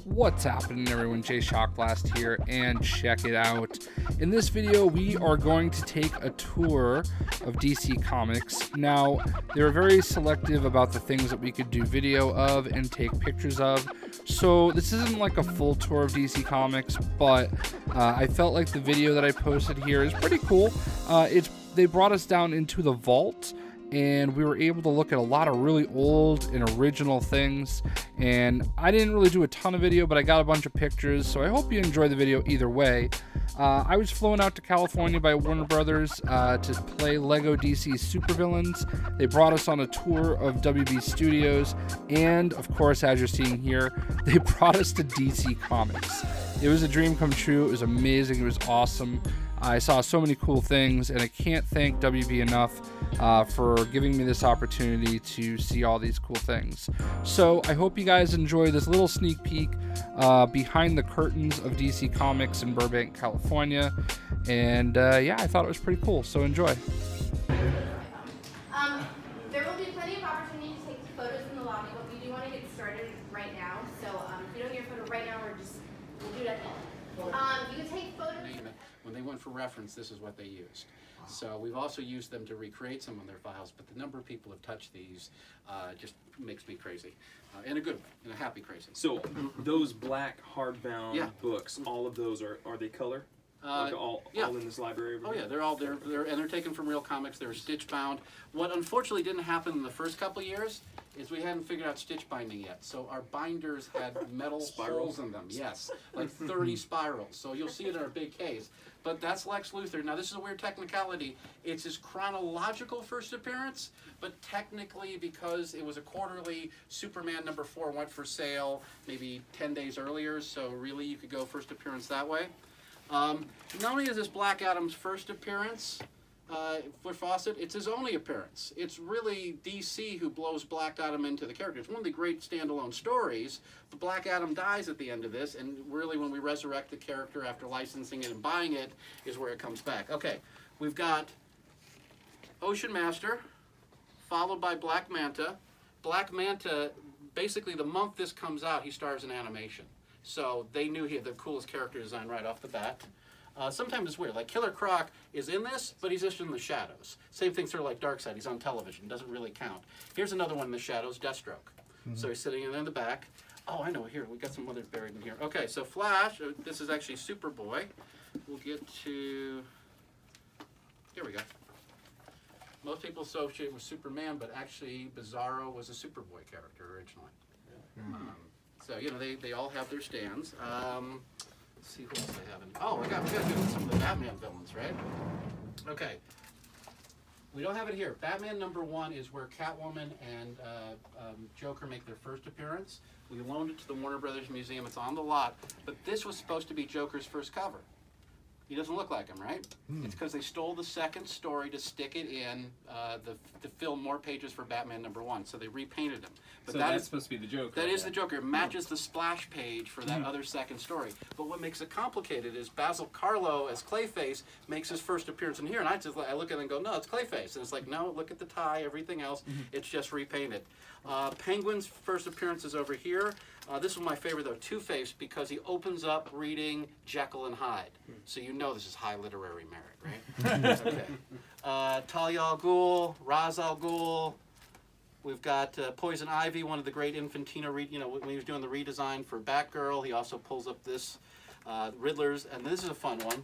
What's happening, everyone? JayShockblast here, and check it out. In this video, we are going to take a tour of DC Comics. Now, they were very selective about the things that we could do video of and take pictures of. So this isn't like a full tour of DC Comics, but I felt like the video that I posted here is pretty cool. They brought us down into the vault, and we were able to look at a lot of really old and original things. And I didn't really do a ton of video, but I got a bunch of pictures, so I hope you enjoy the video either way. I was flown out to California by Warner Brothers to play Lego DC Supervillains. They brought us on a tour of WB Studios, and of course, as you're seeing here, they brought us to DC Comics. It was a dream come true. It was amazing. It was awesome. I saw so many cool things, and I can't thank WB enough for giving me this opportunity to see all these cool things. So I hope you guys enjoy this little sneak peek behind the curtains of DC Comics in Burbank, California. And yeah, I thought it was pretty cool, so enjoy. There will be plenty of opportunity to take photos in the lobby, but we do want to get started right now. So if you don't get a photo right now, we'll do it at the end. You can take photos. When they went for reference, this is what they used. So we've also used them to recreate some of their files, but the number of people who have touched these just makes me crazy. In a good way, in a happy crazy. So those black hardbound books, all of those are they color? Like all in this library? Oh yeah, they're taken from real comics. They're stitch bound. What unfortunately didn't happen in the first couple of years is we hadn't figured out stitch binding yet. So our binders had metal holes in them. Yes, like 30 spirals. So you'll see it in our big case. But that's Lex Luthor. Now this is a weird technicality. It's his chronological first appearance, but technically because it was a quarterly, Superman #4 went for sale maybe 10 days earlier. So really you could go first appearance that way. Not only is this Black Adam's first appearance for Fawcett, it's his only appearance. It's really DC who blows Black Adam into the character. It's one of the great standalone stories, but Black Adam dies at the end of this, and really when we resurrect the character after licensing it and buying it is where it comes back. Okay, we've got Ocean Master, followed by Black Manta. Black Manta, basically the month this comes out, he stars in animation. So they knew he had the coolest character design right off the bat. Sometimes it's weird, like Killer Croc is in this, but he's just in the shadows. Same thing sort of like Darkseid, he's on television, doesn't really count. Here's another one in the shadows, Deathstroke. So he's sitting in the back. Oh, I know, here, we got some others buried in here. Okay, so Flash, this is actually Superboy. We'll get to, here we go. Most people associate with Superman, but actually Bizarro was a Superboy character originally. So, you know, they all have their stands. Let's see who else they have in. Oh, we got to do some of the Batman villains, right? Okay. We don't have it here. Batman #1 is where Catwoman and Joker make their first appearance. We loaned it to the Warner Brothers Museum. It's on the lot. But this was supposed to be Joker's first cover. He doesn't look like him, right? It's because they stole the second story to stick it in to fill more pages for Batman #1. So they repainted him. But so that's supposed to be the Joker. That is the Joker. It matches the splash page for that other second story. But what makes it complicated is Basil Carlo as Clayface makes his first appearance in here, and I look at it and go, no, it's Clayface. And it's like, no, look at the tie, everything else, it's just repainted. Penguin's first appearance is over here. This was my favorite though, Two-Face, because he opens up reading Jekyll and Hyde. So you know this is high literary merit, right? Okay. Talia al Ghul, Ra's al Ghul. We've got Poison Ivy, one of the great Infantino, when he was doing the redesign for Batgirl, he also pulls up this Riddler's, and this is a fun one.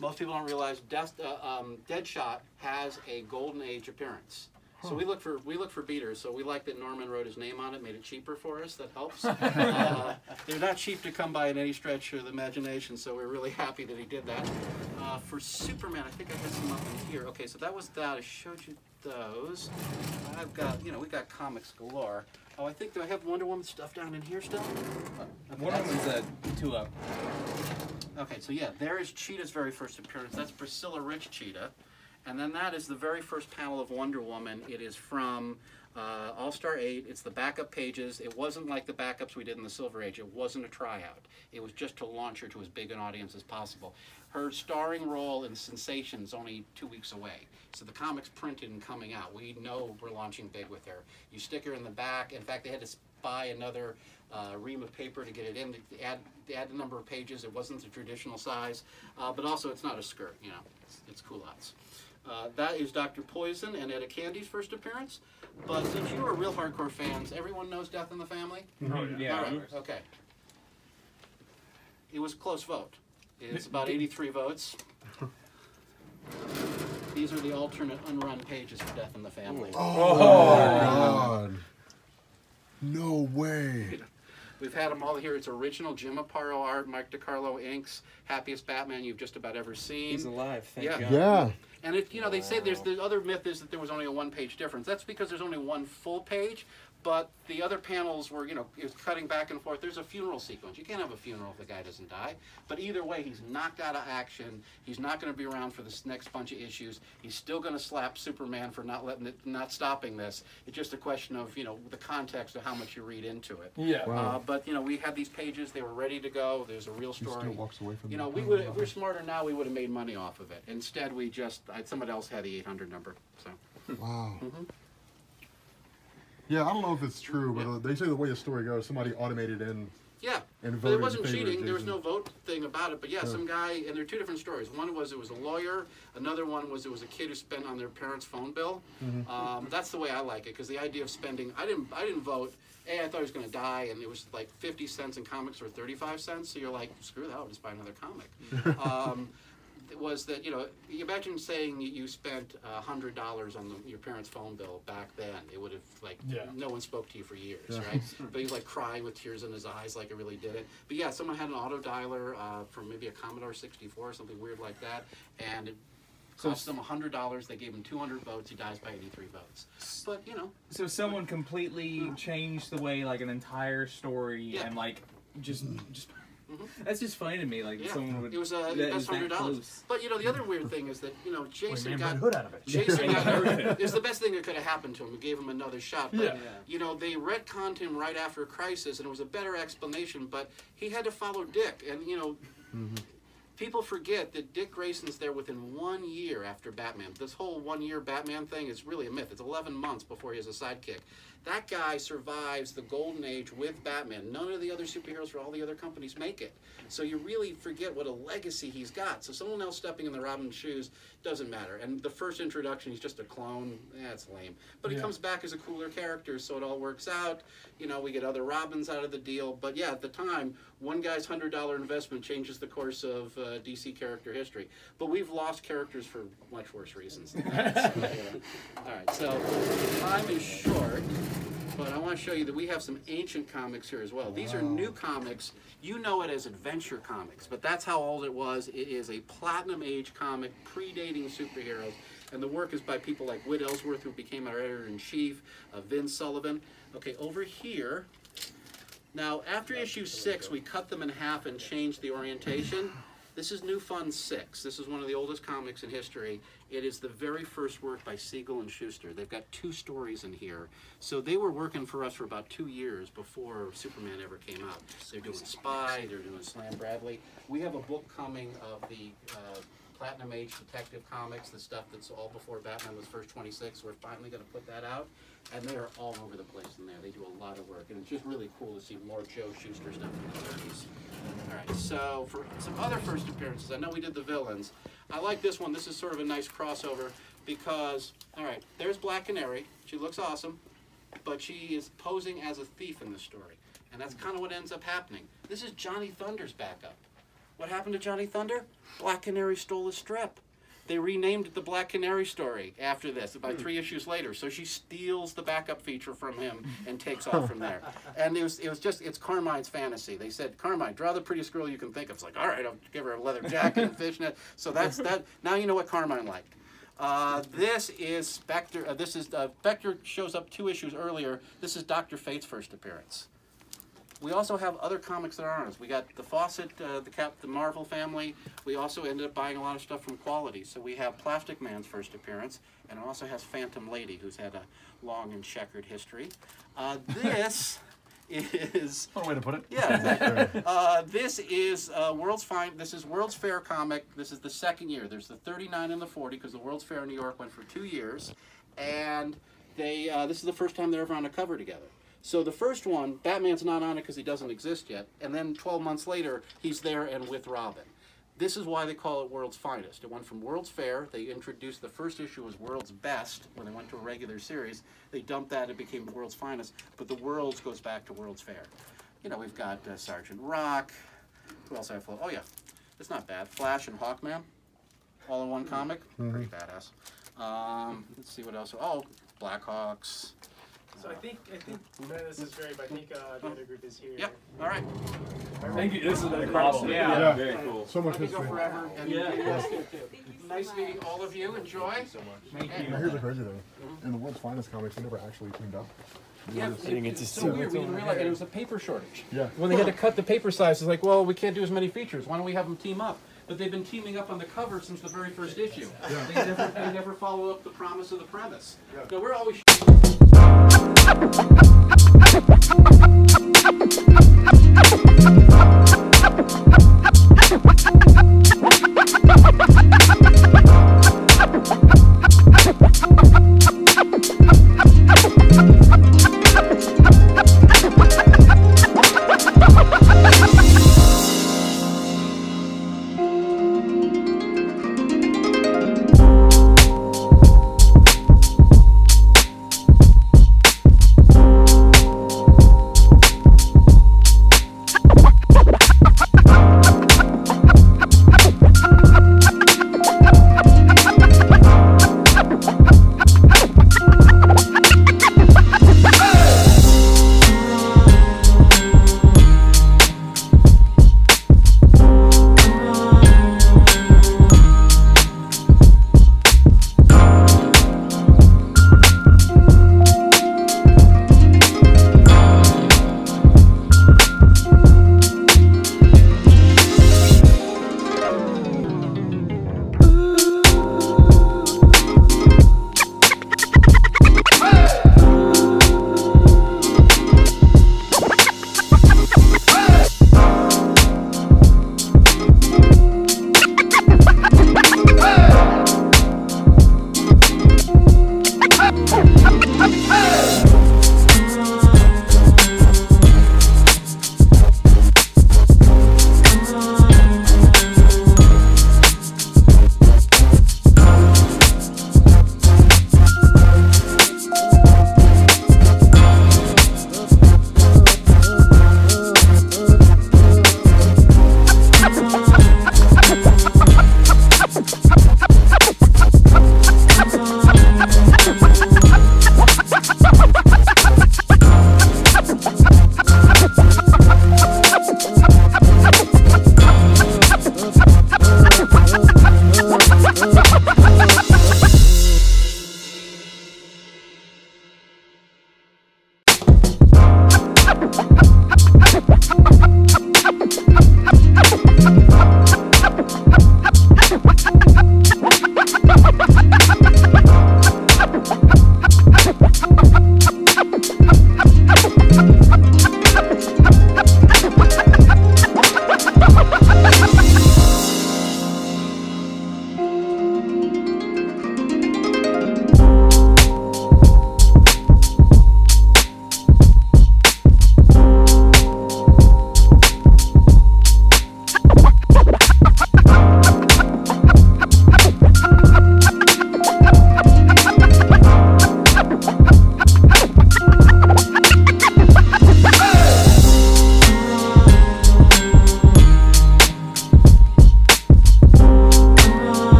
Most people don't realize Deadshot has a Golden Age appearance. So we look for beaters. So we like that Norman wrote his name on it, made it cheaper for us. That helps. They're not cheap to come by in any stretch of the imagination. So we're really happy that he did that. For Superman, I think I had some up in here. Okay, so that was that. I showed you those. I've got, we got comics galore. Oh, do I have Wonder Woman stuff down in here still? Okay, Wonder Woman's 2 up. Okay, so yeah, there is Cheetah's very first appearance. That's Priscilla Rich Cheetah. And then that is the very first panel of Wonder Woman. It is from All-Star 8. It's the backup pages. It wasn't like the backups we did in the Silver Age. It wasn't a tryout. It was just to launch her to as big an audience as possible. Her starring role in Sensation is only 2 weeks away. So the comic's printed and coming out. We know we're launching big with her. You stick her in the back. In fact, they had to buy another ream of paper to get it in, to add the number of pages. It wasn't the traditional size, but also it's not a skirt, you know, it's culottes. That is Dr. Poison and Etta Candy's first appearance. But since you are real hardcore fans, everyone knows Death in the Family? Yeah. All right, okay. It was a close vote. It's about 83 votes. These are the alternate unrun pages for Death in the Family. Oh, God. No way. We've had them all here. It's original Jim Aparo art, Mike DiCarlo inks, happiest Batman you've just about ever seen. He's alive, thank God. Yeah. And it, you know, they say there's the other myth is that there was only a one-page difference. That's because there's only one full page, but the other panels were, you know, it was cutting back and forth. There's a funeral sequence. You can't have a funeral if the guy doesn't die. But either way, he's knocked out of action. He's not going to be around for this next bunch of issues. He's still going to slap Superman for not stopping this. It's just a question of, you know, the context of how much you read into it. Yeah. Wow. But you know, we had these pages. They were ready to go. There's a real story. Still walks away from You know, if we're smarter now, we would have made money off of it. Instead, we just somebody else had the 800 number. So. Wow. Mm-hmm. Yeah, I don't know if it's true, but they say the way the story goes, somebody automated in. Yeah, And but it voted wasn't in favor of cheating. There was Jason. no vote thing about it. But yeah, some guy, and there are two different stories. One was it was a lawyer. Another one was it was a kid who spent on their parents' phone bill. That's the way I like it, because the idea of spending, I didn't vote. A, I thought he was going to die, and it was like 50 cents, and comics were 35 cents. So you're like, screw that, I'll just buy another comic. Was that, you know, you imagine saying you spent $100 on your parents' phone bill back then. It would have, like, no one spoke to you for years, right? But he's like crying with tears in his eyes like it really did it. But yeah, someone had an auto dialer from maybe a Commodore 64 or something weird like that, and it cost them $100. They gave him 200 votes. He dies by 83 votes. But, you know. So someone completely changed the way, like, an entire story and, like, just that's just funny to me. Like someone would. It was that's $100. But you know, the other weird thing is that, you know, Jason got hood out of it. Jason got. It's the best thing that could have happened to him. We gave him another shot. But you know, they retconned him right after Crisis, and it was a better explanation. But he had to follow Dick, and you know. People forget that Dick Grayson's there within 1 year after Batman. This whole 1 year Batman thing is really a myth. It's 11 months before he has a sidekick. That guy survives the golden age with Batman. None of the other superheroes for all the other companies make it. So you really forget what a legacy he's got. So someone else stepping in the Robin's shoes doesn't matter. And the first introduction, he's just a clone. It's lame. But he comes back as a cooler character, so it all works out. You know, we get other Robins out of the deal. But yeah, at the time, one guy's $100 investment changes the course of DC character history. But we've lost characters for much worse reasons than that. So, all right, so time is short. But I want to show you that we have some ancient comics here as well. These are new comics. You know it as Adventure Comics, but that's how old it was. It is a Platinum Age comic predating superheroes. And the work is by people like Whit Ellsworth, who became our editor-in-chief, Vince Sullivan. Okay, over here. Now, after issue 6, we cut them in half and changed the orientation. This is New Fun 6. This is one of the oldest comics in history. It is the very first work by Siegel and Schuster. They've got 2 stories in here. So they were working for us for about 2 years before Superman ever came out. They're doing Spy, they're doing Slam Bradley. We have a book coming of the Platinum Age Detective Comics, the stuff that's all before Batman was first 26. We're finally going to put that out. And they are all over the place in there. They do a lot of work. And it's just really cool to see more Joe Shuster stuff in the 30s. All right, so for some other first appearances, I know we did the villains. I like this one. This is sort of a nice crossover because, all right, there's Black Canary. She looks awesome, but she is posing as a thief in this story. And that's kind of what ends up happening. This is Johnny Thunder's backup. What happened to Johnny Thunder? Black Canary stole a strip. They renamed it the Black Canary story after this, about 3 issues later. So she steals the backup feature from him and takes off from there. And it's Carmine's fantasy. They said, Carmine, draw the prettiest girl you can think of. It's like, all right, I'll give her a leather jacket and fishnet. So that's that. Now you know what Carmine liked. This is Spectre. Spectre shows up 2 issues earlier. This is Dr. Fate's first appearance. We also have other comics that are on us. We got the Fawcett, the Marvel family. We also ended up buying a lot of stuff from Quality. So we have Plastic Man's first appearance, and it also has Phantom Lady, who's had a long and checkered history. This is one way to put it. Yeah. This is World's Fair comic. This is the 2nd year. There's the 39 and the 40 because the World's Fair in New York went for 2 years, and this is the first time they're ever on a cover together. So the first one, Batman's not on it because he doesn't exist yet, and then 12 months later, he's there and with Robin. This is why they call it World's Finest. It went from World's Fair. They introduced the first issue as World's Best when they went to a regular series. They dumped that, it became World's Finest, but the World's goes back to World's Fair. You know, we've got Sergeant Rock. Who else have I? Oh yeah, it's not bad. Flash and Hawkman, all in one comic. Pretty badass. Let's see what else. Oh, Blackhawks. So I think this is great, but I think the other group is here. Yep. All right. Thank you. This is incredible. Yeah. Very cool. So much Let me go history. forever. And Yeah. you guys do too. Nice meeting all of you. Enjoy. Thank you. Now here's the crazy thing. In the World's Finest comics, they never actually teamed up. Yeah, it's so weird. We didn't realize it was a paper shortage. Yeah. When they had to cut the paper size, it's like, well, we can't do as many features. Why don't we have them team up? But they've been teaming up on the cover since the very first issue. Yeah. They never follow up the promise of the premise. Yeah. No, we're always.